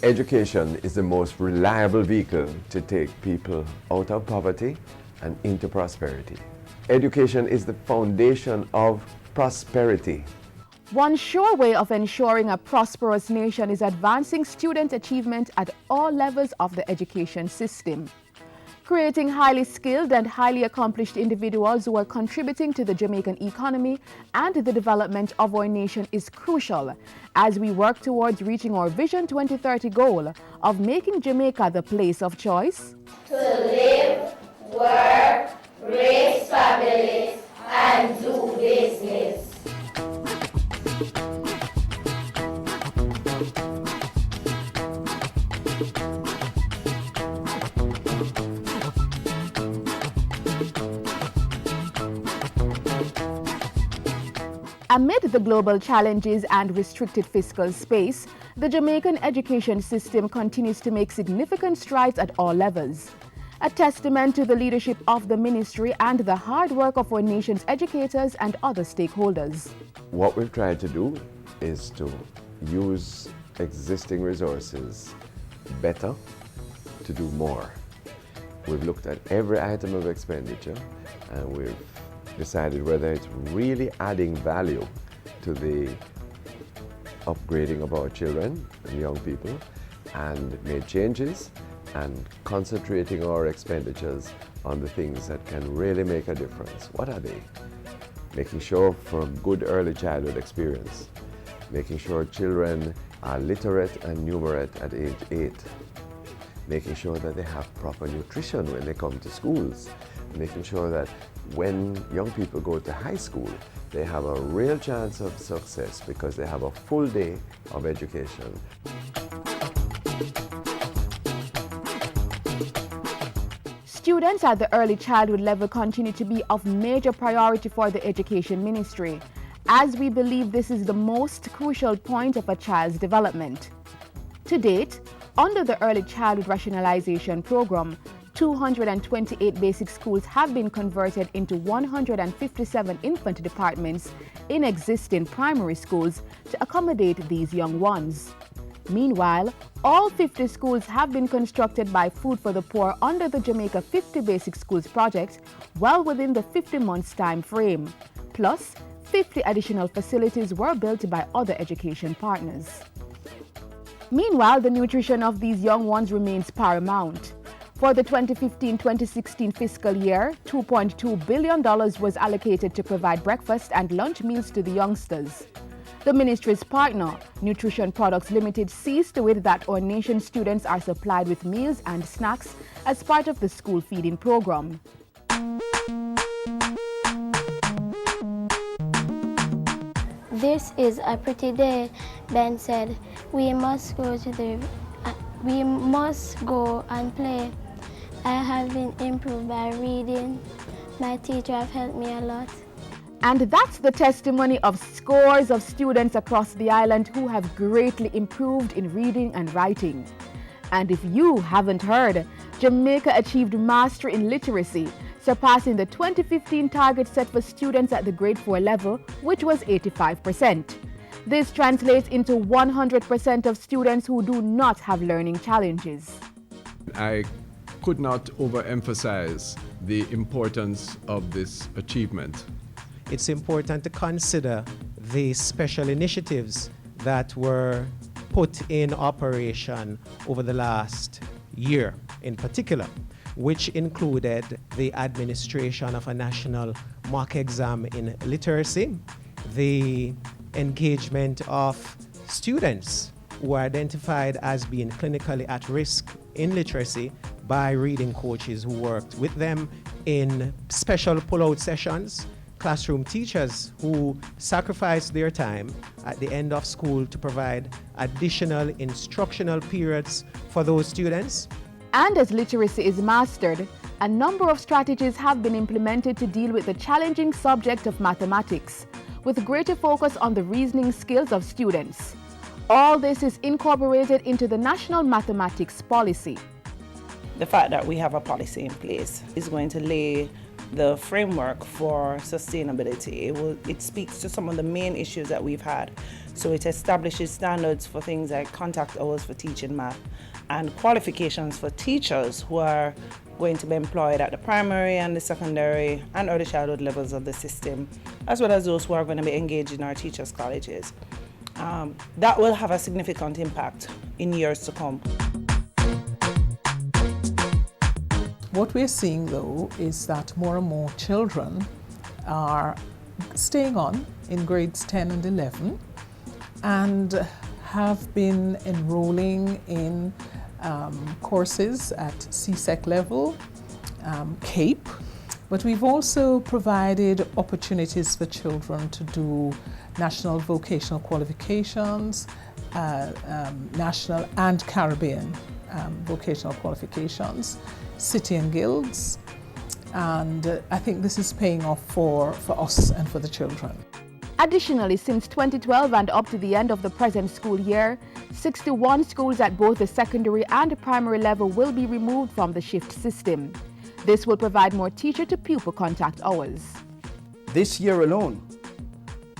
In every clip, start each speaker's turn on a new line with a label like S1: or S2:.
S1: Education is the most reliable vehicle to take people out of poverty and into prosperity. Education is the foundation of prosperity.
S2: One sure way of ensuring a prosperous nation is advancing student achievement at all levels of the education system. Creating highly skilled and highly accomplished individuals who are contributing to the Jamaican economy and the development of our nation is crucial as we work towards reaching our Vision 2030 goal of making Jamaica the place of choice
S3: to live, work, raise families, and do business.
S2: Amid the global challenges and restricted fiscal space, the Jamaican education system continues to make significant strides at all levels. A testament to the leadership of the ministry and the hard work of our nation's educators and other stakeholders.
S1: What we've tried to do is to use existing resources better to do more. We've looked at every item of expenditure and we've decided whether it's really adding value to the upgrading of our children and young people, and made changes and concentrating our expenditures on the things that can really make a difference. What are they? Making sure for good early childhood experience, making sure children are literate and numerate at age 8, making sure that they have proper nutrition when they come to schools, making sure that when young people go to high school, they have a real chance of success because they have a full day of education.
S2: Students at the early childhood level continue to be of major priority for the Education Ministry, as we believe this is the most crucial point of a child's development. To date, under the Early Childhood Rationalization Program, 228 basic schools have been converted into 157 infant departments in existing primary schools to accommodate these young ones. Meanwhile, all 50 schools have been constructed by Food for the Poor under the Jamaica 50 Basic Schools project, well within the 50 months time frame. Plus, 50 additional facilities were built by other education partners. Meanwhile, the nutrition of these young ones remains paramount. For the 2015-2016 fiscal year, $2.2 billion was allocated to provide breakfast and lunch meals to the youngsters. The ministry's partner, Nutrition Products Limited, sees to it that our nation's students are supplied with meals and snacks as part of the school feeding program.
S4: This is a pretty day, Ben said. We must go and play. I have been improved by reading. My teacher have helped me a lot.
S2: And that's the testimony of scores of students across the island who have greatly improved in reading and writing. And if you haven't heard, Jamaica achieved mastery in literacy, surpassing the 2015 target set for students at the grade 4 level, which was 85%. This translates into 100% of students who do not have learning challenges.
S5: I could not overemphasize the importance of this achievement.
S6: It's important to consider the special initiatives that were put in operation over the last year in particular, which included the administration of a national mock exam in literacy, the engagement of students who are identified as being clinically at risk in literacy by reading coaches who worked with them in special pull-out sessions, classroom teachers who sacrificed their time at the end of school to provide additional instructional periods for those students.
S2: And as literacy is mastered, a number of strategies have been implemented to deal with the challenging subject of mathematics, with greater focus on the reasoning skills of students. All this is incorporated into the National Mathematics Policy.
S7: The fact that we have a policy in place is going to lay the framework for sustainability. It speaks to some of the main issues that we've had. So it establishes standards for things like contact hours for teaching math and qualifications for teachers who are going to be employed at the primary and the secondary and early childhood levels of the system, as well as those who are going to be engaged in our teachers' colleges. That will have a significant impact in years to come.
S8: What we're seeing, though, is that more and more children are staying on in grades 10 and 11 and have been enrolling in courses at CSEC level, CAPE, but we've also provided opportunities for children to do national vocational qualifications, national and Caribbean vocational qualifications, city and guilds, and I think this is paying off for us and for the children.
S2: Additionally, since 2012 and up to the end of the present school year, 61 schools at both the secondary and primary level will be removed from the shift system. This will provide more teacher-to-pupil contact hours.
S9: This year alone,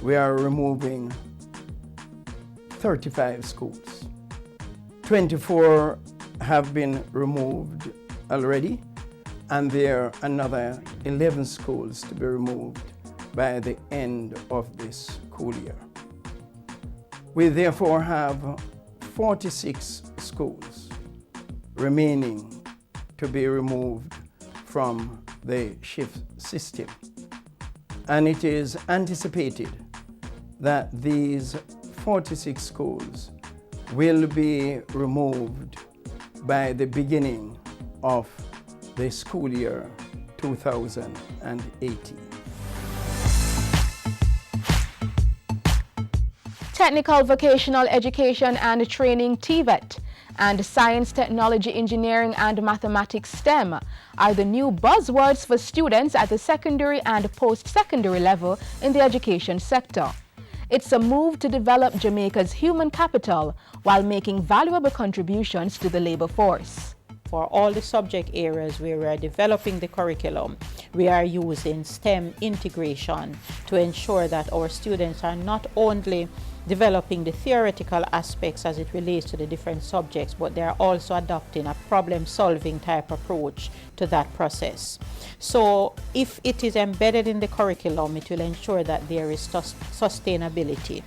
S9: we are removing 35 schools. 24 have been removed already, and there are another 11 schools to be removed by the end of this school year. We therefore have 46 schools remaining to be removed from the shift system. And it is anticipated that these 46 schools will be removed by the beginning of the school year 2018.
S2: Technical Vocational Education and Training TVET and Science, Technology, Engineering and Mathematics STEM are the new buzzwords for students at the secondary and post-secondary level in the education sector. It's a move to develop Jamaica's human capital while making valuable contributions to the labor force.
S10: For all the subject areas where we are developing the curriculum, we are using STEM integration to ensure that our students are not only developing the theoretical aspects as it relates to the different subjects, but they are also adopting a problem-solving type approach to that process. So if it is embedded in the curriculum, it will ensure that there is sustainability.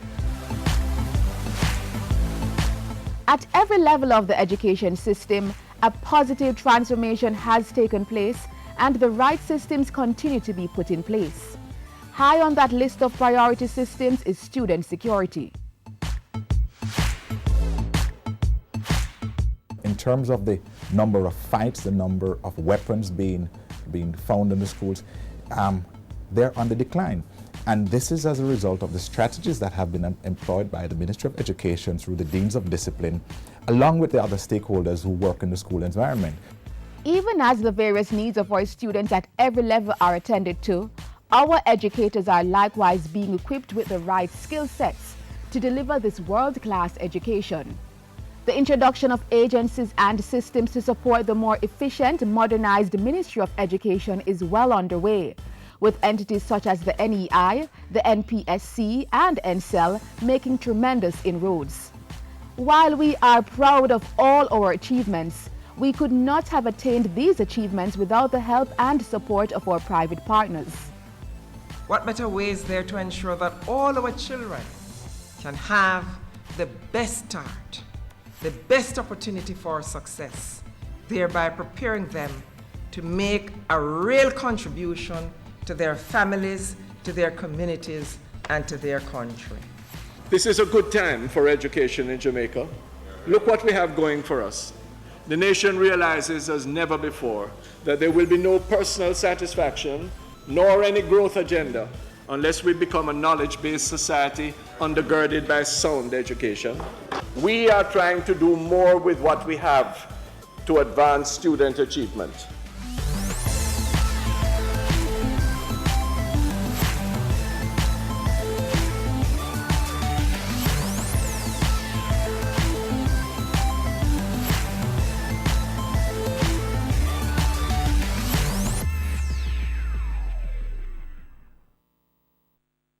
S2: At every level of the education system, a positive transformation has taken place and the right systems continue to be put in place. High on that list of priority systems is student security.
S11: In terms of the number of fights, the number of weapons being found in the schools, they're on the decline. And this is as a result of the strategies that have been employed by the Ministry of Education through the Deans of Discipline, along with the other stakeholders who work in the school environment.
S2: Even as the various needs of our students at every level are attended to, our educators are likewise being equipped with the right skill sets to deliver this world-class education. The introduction of agencies and systems to support the more efficient, modernized Ministry of Education is well underway, with entities such as the NEI, the NPSC, and NCEL making tremendous inroads. While we are proud of all our achievements, we could not have attained these achievements without the help and support of our private partners.
S12: What better way is there to ensure that all our children can have the best start, the best opportunity for success, thereby preparing them to make a real contribution to their families, to their communities, and to their country.
S5: This is a good time for education in Jamaica. Look what we have going for us. The nation realizes as never before that there will be no personal satisfaction nor any growth agenda unless we become a knowledge-based society undergirded by sound education. We are trying to do more with what we have to advance student achievement.